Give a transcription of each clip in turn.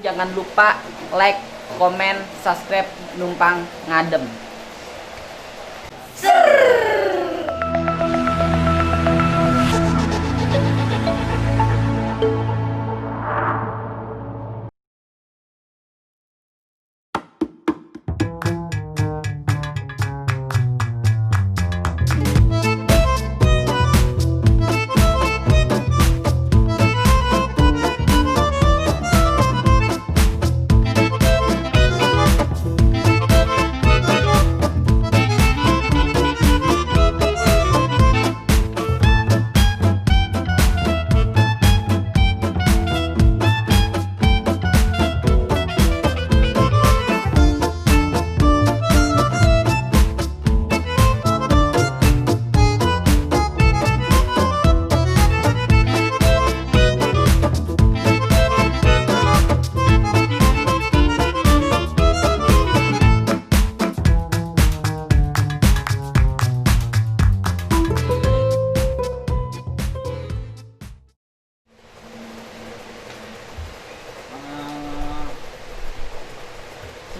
Jangan lupa like, komen, subscribe Numpang Ngadem.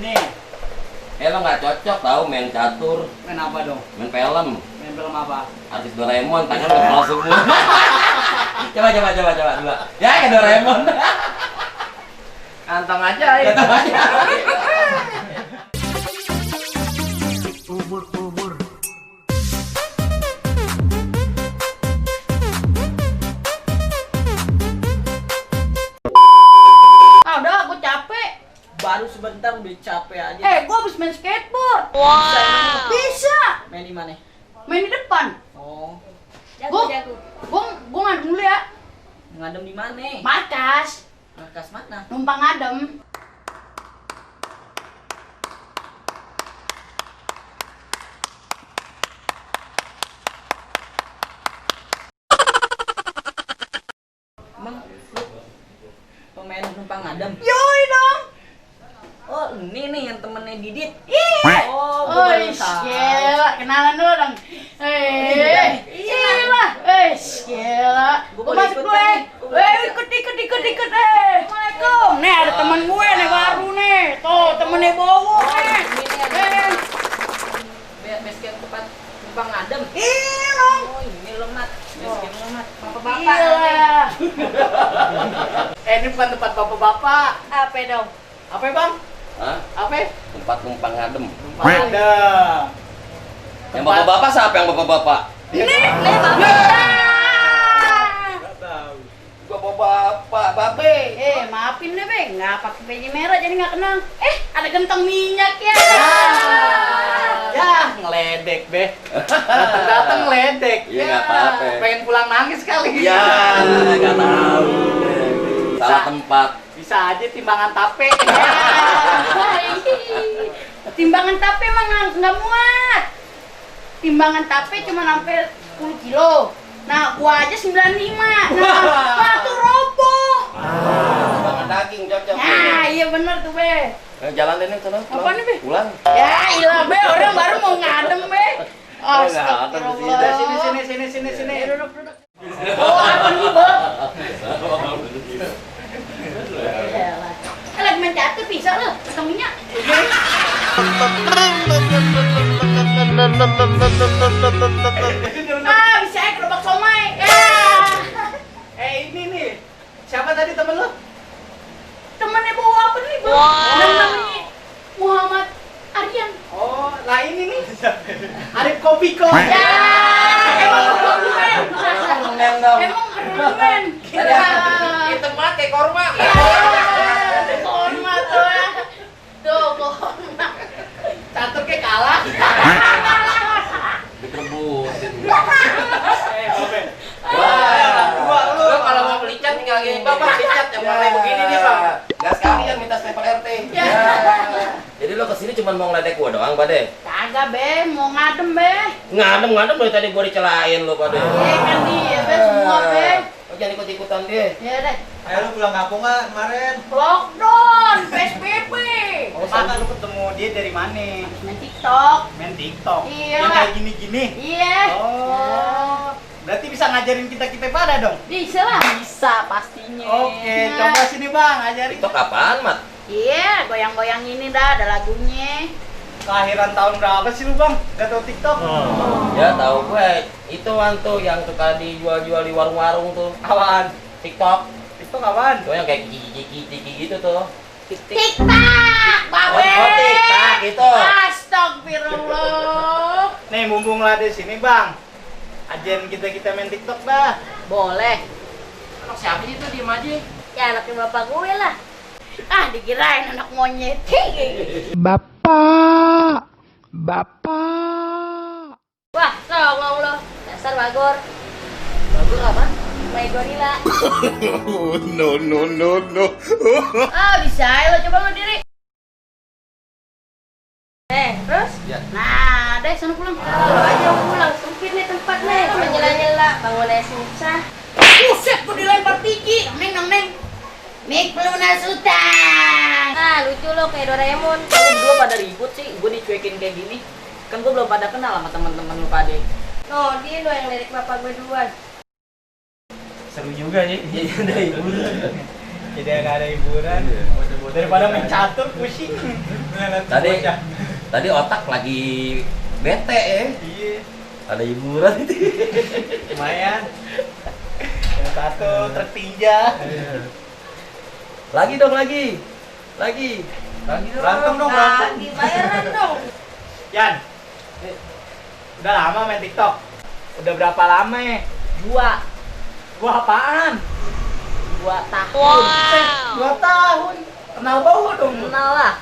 Nih, Lo nggak cocok tahu main catur, main apa dong? main film, Main film apa? artis Doraemon, tangan kepala semua. coba dua. Ya kayak Doraemon. Kantong aja ya. Kata aja. Ah udah, gue capek. Baru sebentar udah capek aja. Gue habis main skateboard. Wow. Bisa. Main di mana? Main di depan. Oh, Gue ngadem dulu ya. ngadem di mana? Markas. Markas mana? Numpang ngadem. Emang lu pemain numpang ngadem? Yoi dong. Oh, ini nih yang temennya Didit. Ih. Oh, gua baru tahu. gila. Kenalan dulu dong. Gila. Gila. Gua Gue boleh masuk ikut dulu kan? ikut. Assalamualaikum. Nih ada temen gue nih baru nih. Tuh temennya Bowo Oh, nih. ini nih ada basecamp tempat numpang ngadem. Ih dong. Oh, ini lemat. Basecamp lemat. Bapak-bapak. Ini bukan tempat bapak-bapak. Apa dong? Apa ya, Bang? Hah? Apa? Tempat numpang ngadem. Ada. Yang bapak-bapak siapa yang bapak-bapak? Nih bapak. Bapak-bapak, babe. Maafin deh, Be. Nggak pakai baju merah jadi nggak kenal. Ada gentong minyak ya. Ya, ngeledek, Be. Datang ngeledek. Iya, nggak apa-apa. Pengen pulang nangis kali. Ya, nggak tahu. Salah tempat. Bisa aja timbangan tape. Timbangan tape emang nggak muat. Timbangan tape cuma sampai 10 kilo. Nah, gua aja 95. Nah, tuh roboh. Timbangan daging cocok. Nah, iya bener tuh, Be. Jalan ini sana. Apa nih, Be? Pulang. Ya, ilah, Be. Orang baru mau ngadem, Be. Astagfirullah. Sini. Duduk. Oh, apa nih, Bob? Lagi main catur bisa loh, ketemunya. Bisa ya gerobak somai. Ini nih. Siapa tadi temen lu? Temennya bawa apa nih, Bang? Namanya Muhammad Aryan. Oh, lah ini nih. Arif Kopiko. Ya, emang kerumen. Kerumen dong. Emang kerumen. Hitam banget kayak korma. Korma tuh ya. Tuh, korma. Catur kayak kalah. Dikerebutin. Wah, Lu kalau mau beli cat tinggal gini, Bang, beli cat yang warna begini nih, Bang. Gas sekalian minta stempel RT. Ya. Jadi lo kesini cuma mau ngeledek gua doang, Pade? Kagak, Be, mau ngadem, Be. Ngadem dari tadi gua dicelain lo, Pade. Kan dia, Be, semua, Be. Lo jangan ikut-ikutan dia. Ya deh. Ayo lu pulang kampung nggak kemarin? Lockdown, PSBB. Oh, masa lu ketemu dia dari mana? Main TikTok. Main TikTok. Iya. Yang kayak gini-gini. Iya. Oh. Berarti bisa ngajarin kita pada dong. Bisa lah. Bisa pastinya. Oke, coba sini Bang, ajarin. TikTok apaan, Mat? Iya, goyang-goyang ini dah ada lagunya. Kelahiran tahun berapa sih lu Bang? Gak tau TikTok? Ya tahu gue. Itu tuh yang suka dijual-jual di warung-warung tuh. Apaan? TikTok. TikTok apaan? Tuh yang kayak kiki-kiki gitu tuh. TikTok, babe. Oh, TikTok itu. Astagfirullah. Nih, mumpung lah di sini Bang. Ajarin kita main TikTok dah. Boleh. Anak siapa sih itu diem aja? Ya anaknya bapak gue lah. Ah, dikirain anak monyet. Bapak. Wah, tolong lo. Dasar bagor. Bagus apa? Main gorila. No. Ah, bisa lo coba lo diri. Terus? Ya. Nah, deh sana pulang. Kalau aja mau pulang, sempit nih tempat nih. Kalau nyela-nyela, bangunnya susah. Buset, gue dilempar tinggi. Neng. Mik pelunas utang. Ah, lucu lo kayak Doraemon. Kamu berdua pada ribut sih, gue dicuekin kayak gini. Kan gue belum pada kenal sama teman-teman lu pada. No, dia lo yang lirik bapak gue duluan. Seru juga ya, jadi ada hiburan. Jadi nggak ada hiburan. Daripada main catur pusing. Tadi otak lagi bete ya. Iya, Ada hiburan itu. lumayan. Main catur, tertinja. Lagi dong. Lagi dong. Berantem dong, berantem. Bayaran dong. Yan, udah lama main TikTok. Udah berapa lama ya? 2 apaan? 2 tahun. 2 tahun. Kenal bau dong. Kenal lah.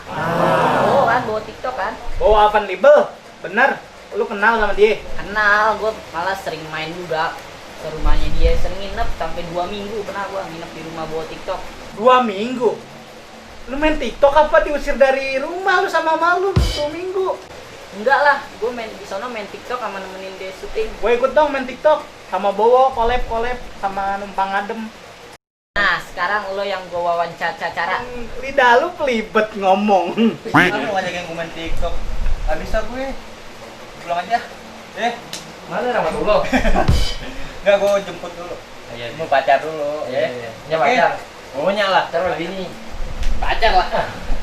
Oh kan bawa TikTok kan? Bawa oven label. Bener. Lu kenal sama dia? Kenal, gue malah sering main juga ke rumahnya dia, sering nginep sampai 2 minggu pernah gue nginep di rumah bawa TikTok. 2 minggu. Lu main TikTok apa diusir dari rumah lu sama mama lu 2 minggu? Enggak lah, gue main di sana main TikTok sama nemenin dia syuting. Gue ikut dong main TikTok sama Bowo, collab sama numpang adem. Nah, sekarang lo yang gue wawancara. Lidah lu pelibet ngomong. Kamu ngajakin gue main TikTok. Gak bisa gue. Pulang aja. Mana Rahmatullah? Enggak, gue jemput dulu. Iya. Mau pacar dulu. Ya. Ya Oke. pacar. Maunya lah. Pacar begini. Pacar lah.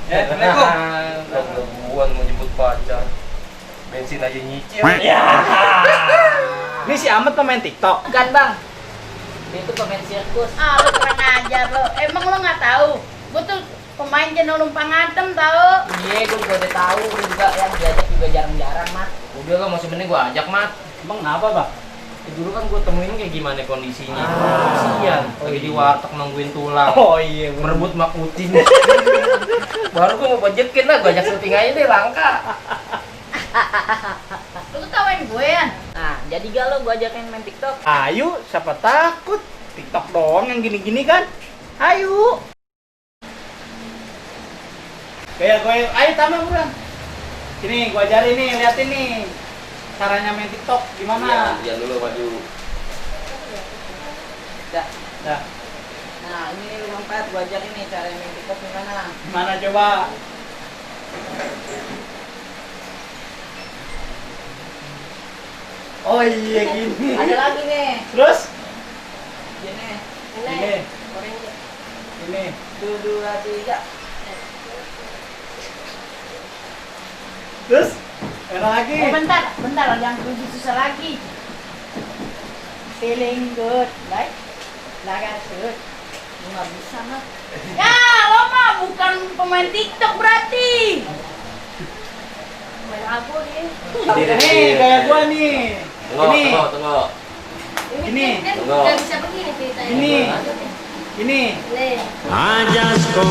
Ya, Assalamualaikum. Gua mau jemput pacar. Bensin aja nyicil. Ya. Ini si Ahmad pemain TikTok. Bukan bang, dia itu pemain sirkus. Ah, lo kurang ajar lo. Emang lo nggak tahu? Gue tuh pemain channel numpang adem tau. Iya, gue juga udah tahu. Gue juga ya diajak juga jarang-jarang mat. Udah lah, masih mending gua ajak, Mat. Emang kenapa, Bang? Ya, dulu kan gua temuin kayak gimana kondisinya. Kasihan, lagi di warteg nungguin tulang. Oh iya, bener. Merebut makutin. Baru gua mau bajekin lah, gua ajak syuting aja deh, langka. Lo ketawain gue ya? Nah, jadi gak lo gue ajakin main TikTok? Ayo, siapa takut? TikTok doang yang gini-gini kan? Ayo. Kayak gue, ayo tambah buruan. Sini, gue ajarin nih, liatin nih. Caranya main TikTok gimana? Iya dulu maju. Dah. Nah, Nah, ini nih lu empat gue ajarin nih cara main TikTok gimana? gimana coba? Oh iya gini. Ada lagi nih. Terus? Gini. Gini. Orange. Ini. 1, 2, 3. Terus? Enak lagi. Bentar, jangan lebih susah lagi. Feeling good, right? Lagan good. Lu nggak bisa mah. Ya, lo mah bukan pemain TikTok berarti. Main lagu nih. Nih, kayak gua nih. Ini. Tunggu. Ini. Kan Tunggu. nggak bisa begini ceritanya. Ini. Ini. Nih. I just go